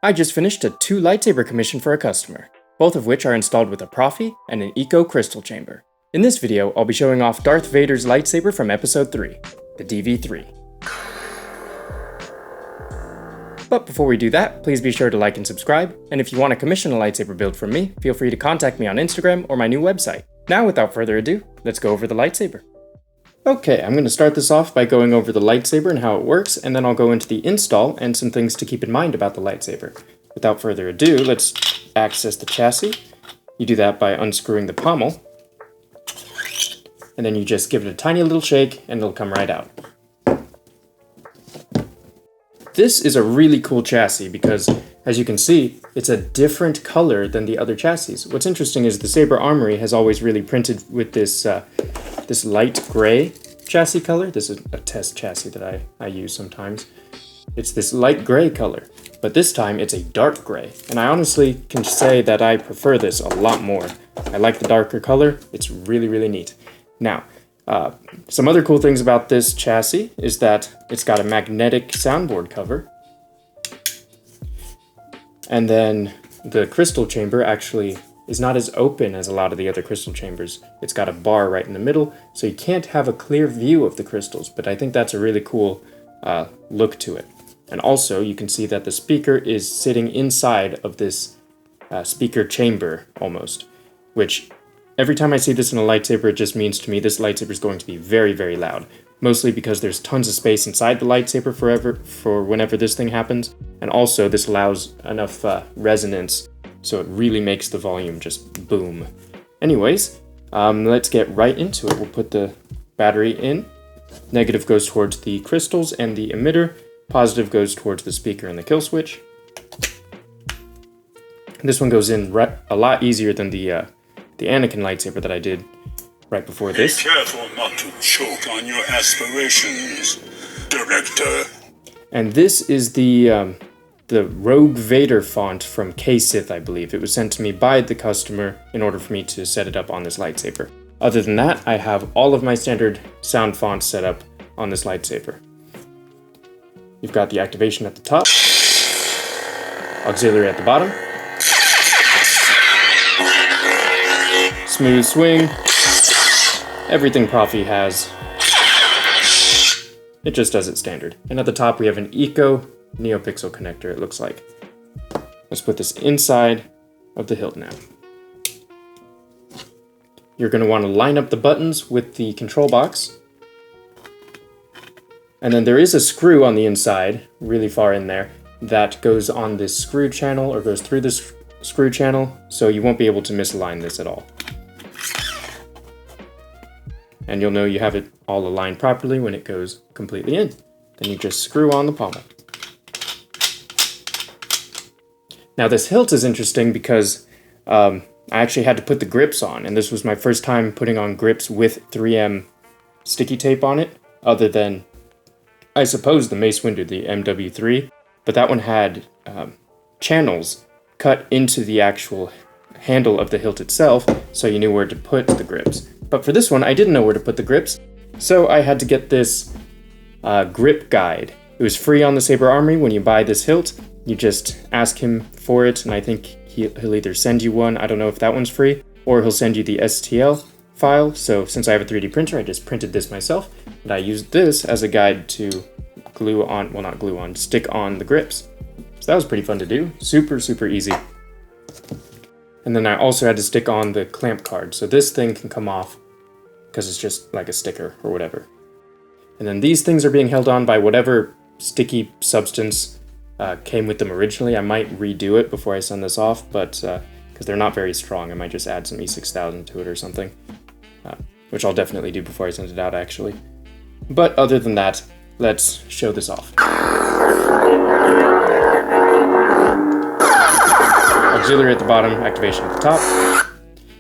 I just finished a 2 lightsaber commission for a customer, both of which are installed with a Proffie and an Eco crystal chamber. In this video, I'll be showing off Darth Vader's lightsaber from episode 3, the DV3. But before we do that, please be sure to like and subscribe, and if you want to commission a lightsaber build from me, feel free to contact me on Instagram or my new website. Now without further ado, let's go over the lightsaber. Okay, I'm going to start this off by going over the lightsaber and how it works, and then I'll go into the install and some things to keep in mind about the lightsaber. Without further ado, let's access the chassis. You do that by unscrewing the pommel, and then you just give it a tiny little shake and it'll come right out. This is a really cool chassis because, as you can see, it's a different color than the other chassis. What's interesting is the Saber Armory has always really printed with this this light gray chassis color. This is a test chassis that I use sometimes. It's this light gray color, but this time it's a dark gray. And I honestly can say that I prefer this a lot more. I like the darker color. It's really, really neat. Now, some other cool things about this chassis is that it's got a magnetic soundboard cover. And then the crystal chamber actually is not as open as a lot of the other crystal chambers. It's got a bar right in the middle, so you can't have a clear view of the crystals, but I think that's a really cool look to it. And also, you can see that the speaker is sitting inside of this speaker chamber, almost, which every time I see this in a lightsaber, it just means to me this lightsaber is going to be very, very loud. Mostly because there's tons of space inside the lightsaber for whenever this thing happens. And also, this allows enough resonance, so it really makes the volume just boom. Anyways, let's get right into it. We'll put the battery in. Negative goes towards the crystals and the emitter. Positive goes towards the speaker and the kill switch. This one goes in a lot easier than the Anakin lightsaber that I did right before this. Be careful not to choke on your aspirations, Director. And this is the Rogue Vader font from K-Sith, I believe. It was sent to me by the customer in order for me to set it up on this lightsaber. Other than that, I have all of my standard sound fonts set up on this lightsaber. You've got the activation at the top, auxiliary at the bottom, smooth swing, everything Proffie has. It just does it standard. And at the top we have an Eco NeoPixel connector, it looks like. Let's put this inside of the hilt now. You're going to want to line up the buttons with the control box. And then there is a screw on the inside, really far in there, that goes on this screw channel, or goes through this screw channel, so you won't be able to misalign this at all. And you'll know you have it all aligned properly when it goes completely in. Then you just screw on the pommel. Now this hilt is interesting because I actually had to put the grips on, and this was my first time putting on grips with 3M sticky tape on it, other than, I suppose, the Mace Windu, the MW3, but that one had channels cut into the actual handle of the hilt itself, so you knew where to put the grips. But for this one, I didn't know where to put the grips, so I had to get this grip guide. It was free on the Saber Armory. When you buy this hilt, you just ask him for it, and I think he'll either send you one, I don't know if that one's free, or he'll send you the STL file. So since I have a 3D printer, I just printed this myself, and I used this as a guide to glue on, well, not glue on, stick on the grips. So that was pretty fun to do. Super, super easy. And then I also had to stick on the clamp card, so this thing can come off because it's just like a sticker or whatever. And then these things are being held on by whatever sticky substance came with them originally. I might redo it before I send this off, but because they're not very strong, I might just add some E6000 to it or something, which I'll definitely do before I send it out, actually. But other than that, let's show this off. Auxiliary at the bottom, activation at the top.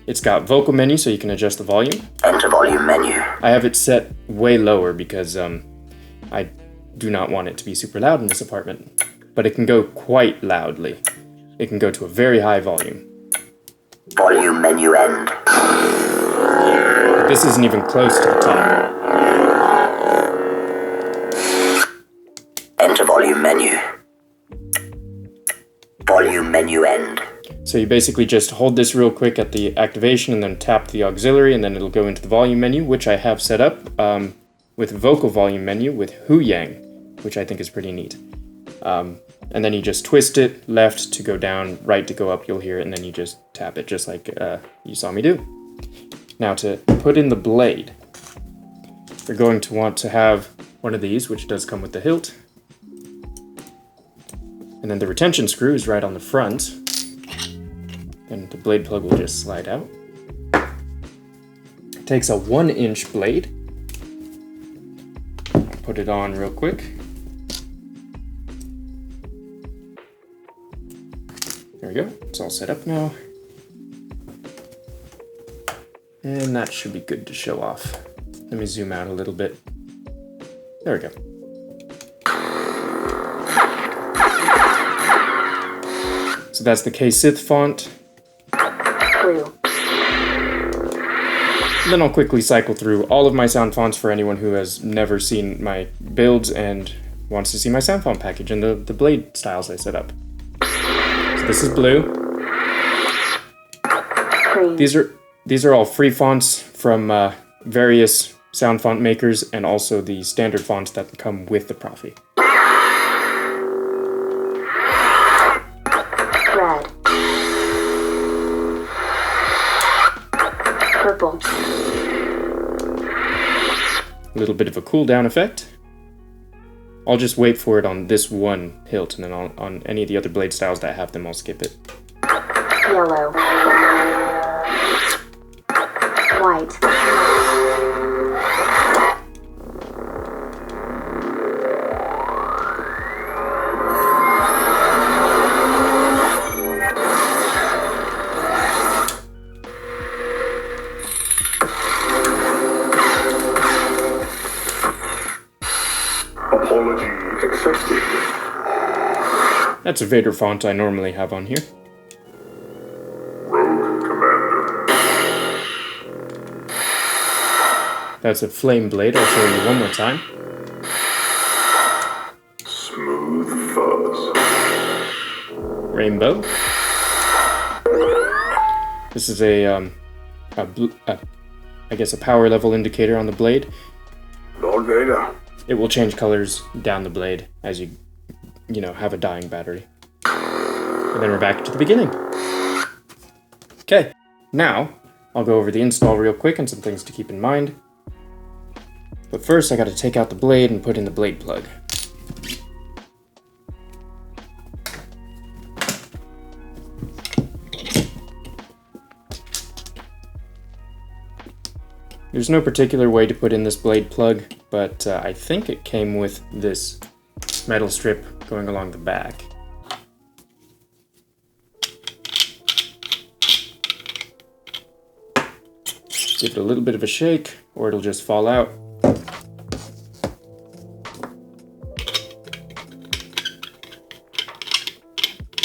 It's got vocal menu, so you can adjust the volume. Enter volume menu. I have it set way lower because I do not want it to be super loud in this apartment. But it can go quite loudly. It can go to a very high volume. Volume menu end. But this isn't even close to the top. Enter volume menu. Volume menu end. So you basically just hold this real quick at the activation and then tap the auxiliary and then it'll go into the volume menu, which I have set up with vocal volume menu with Hu Yang, which I think is pretty neat. And then you just twist it left to go down, right to go up, you'll hear it, and then you just tap it just like you saw me do. Now to put in the blade, you're going to want to have one of these, which does come with the hilt. And then the retention screw is right on the front. And the blade plug will just slide out. It takes a 1-inch blade. Put it on real quick. There we go, it's all set up now. And that should be good to show off. Let me zoom out a little bit. There we go. So that's the K-Sith font. Blue. And then I'll quickly cycle through all of my sound fonts for anyone who has never seen my builds and wants to see my sound font package and the blade styles I set up. So this is blue. Green. These are all free fonts from various sound font makers and also the standard fonts that come with the Proffie. Red. Purple. A little bit of a cooldown effect. I'll just wait for it on this one hilt, and then on any of the other blade styles that have them, I'll skip it. Yellow. White. Apology accepted. That's a Vader font I normally have on here. Rogue Commander. That's a flame blade, I'll show you one more time. Smooth fuzz. Rainbow. This is I guess a power level indicator on the blade. Lord Vader. It will change colors down the blade as you have a dying battery. And then we're back to the beginning. Okay, now I'll go over the install real quick and some things to keep in mind. But first I gotta take out the blade and put in the blade plug. There's no particular way to put in this blade plug, but I think it came with this metal strip going along the back. Give it a little bit of a shake, or it'll just fall out.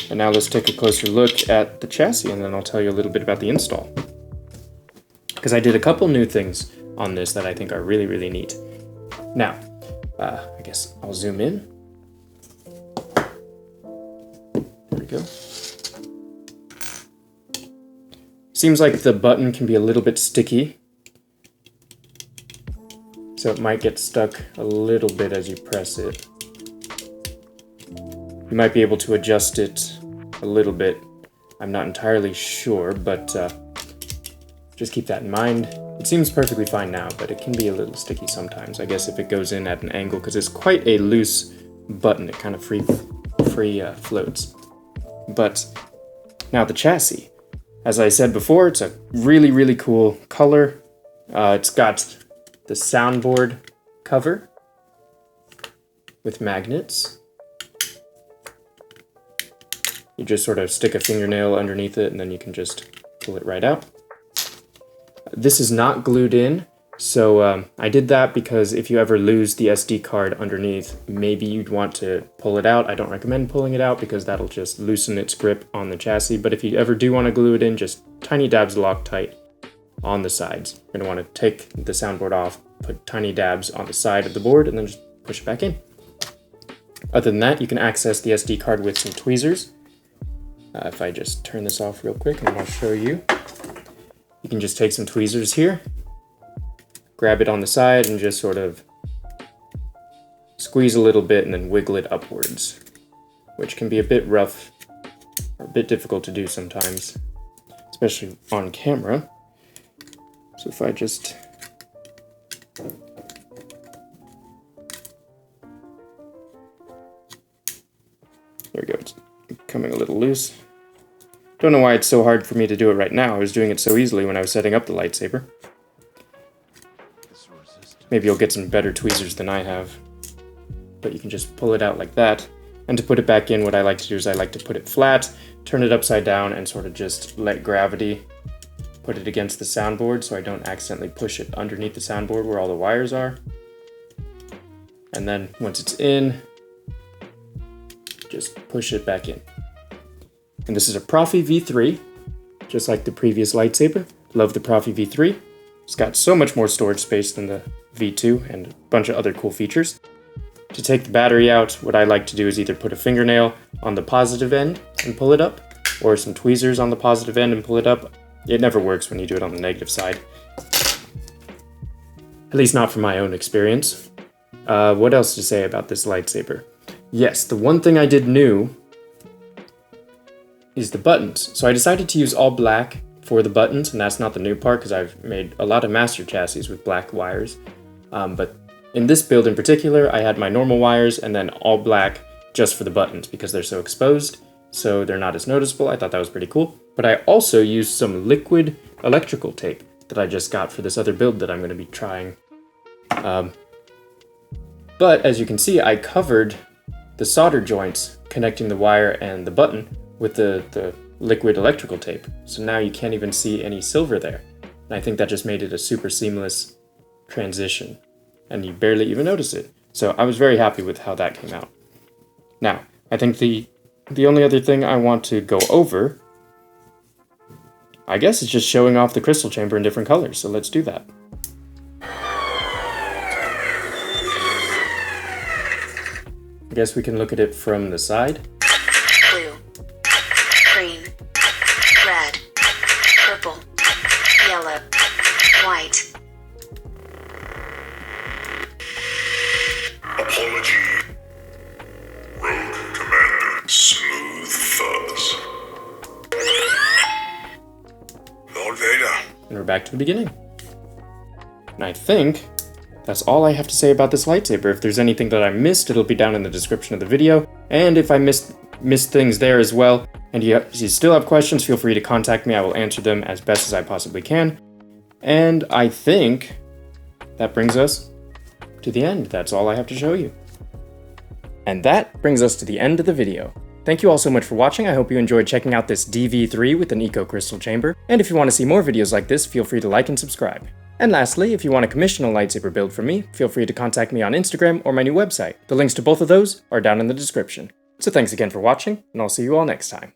And now let's take a closer look at the chassis, and then I'll tell you a little bit about the install. Because I did a couple new things on this that I think are really, really neat. Now, I guess I'll zoom in. There we go. Seems like the button can be a little bit sticky, so it might get stuck a little bit as you press it. You might be able to adjust it a little bit. I'm not entirely sure, but just keep that in mind. It seems perfectly fine now, but it can be a little sticky sometimes. I guess if it goes in at an angle, because it's quite a loose button, it kind of free floats. But now the chassis. As I said before, it's a really, really cool color. It's got the soundboard cover with magnets. You just sort of stick a fingernail underneath it and then you can just pull it right out. This is not glued in, so I did that because if you ever lose the SD card underneath, maybe you'd want to pull it out. I don't recommend pulling it out because that'll just loosen its grip on the chassis, but if you ever do want to glue it in, just tiny dabs Loctite on the sides. You're going to want to take the soundboard off, put tiny dabs on the side of the board, and then just push it back in. Other than that, you can access the SD card with some tweezers. If I just turn this off real quick and I'll show you. You can just take some tweezers here, grab it on the side and just sort of squeeze a little bit and then wiggle it upwards, which can be a bit rough or a bit difficult to do sometimes, especially on camera. So if I just there we go, it's coming a little loose. Don't know why it's so hard for me to do it right now. I was doing it so easily when I was setting up the lightsaber. Maybe you'll get some better tweezers than I have. But you can just pull it out like that. And to put it back in, what I like to do is I like to put it flat, turn it upside down, and sort of just let gravity put it against the soundboard so I don't accidentally push it underneath the soundboard where all the wires are. And then once it's in, just push it back in. And this is a Proffie v3, just like the previous lightsaber. Love the Proffie v3. It's got so much more storage space than the v2 and a bunch of other cool features. To take the battery out, what I like to do is either put a fingernail on the positive end and pull it up, or some tweezers on the positive end and pull it up. It never works when you do it on the negative side. At least not from my own experience. What else to say about this lightsaber? Yes, the one thing I did new is the buttons. So I decided to use all black for the buttons, and that's not the new part because I've made a lot of master chassis with black wires. But in this build in particular, I had my normal wires and then all black just for the buttons because they're so exposed, so they're not as noticeable. I thought that was pretty cool. But I also used some liquid electrical tape that I just got for this other build that I'm going to be trying. But as you can see, I covered the solder joints connecting the wire and the button with the liquid electrical tape. So now you can't even see any silver there. And I think that just made it a super seamless transition. And you barely even notice it. So I was very happy with how that came out. Now, I think the only other thing I want to go over, I guess, is just showing off the crystal chamber in different colors. So let's do that. I guess we can look at it from the side. Blue, green, red, purple, yellow, white. Apology. Rogue Commander. Smooth fuzz. Lord Vader. And we're back to the beginning. And I think that's all I have to say about this lightsaber. If there's anything that I missed, it'll be down in the description of the video. And if I missed things there as well, and you still have questions, feel free to contact me. I will answer them as best as I possibly can. And I think that brings us to the end. That's all I have to show you. And that brings us to the end of the video. Thank you all so much for watching. I hope you enjoyed checking out this DV3 with an Eco Crystal Chamber. And if you want to see more videos like this, feel free to like and subscribe. And lastly, if you want to commission a lightsaber build from me, feel free to contact me on Instagram or my new website. The links to both of those are down in the description. So thanks again for watching, and I'll see you all next time.